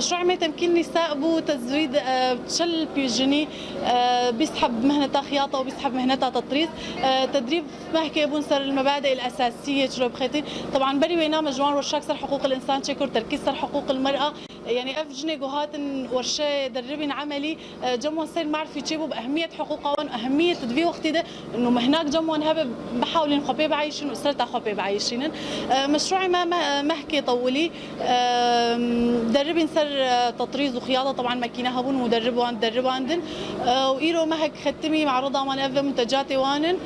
مشروع ما تمكين النساء بو تزويد تشل بيجني بيسحب مهنتها خياطة وبيسحب مهنتها تطريز تدريب مهكي بنسر المبادئ الأساسية شلو بخيتين طبعا بري وينا مجموعة ورشاك سر حقوق الإنسان شكر تركيز سر حقوق المرأة يعني أفجني جهات ورشة دربين عملي جمون سير معرفي تجيبوا بأهمية حقوقهم أهمية تدفي وقت ده إنه مهناك جمون هبه بحاول نخبي بعيشين وأسرتها خبي بعيشين مشروعي ما مهكي طولي دربين سر تطريز وخياطة طبعا ماكينة هبون مدرب وان درب عندن وإيرو مهك ختمي معرضة من أفا منتجاتي وانن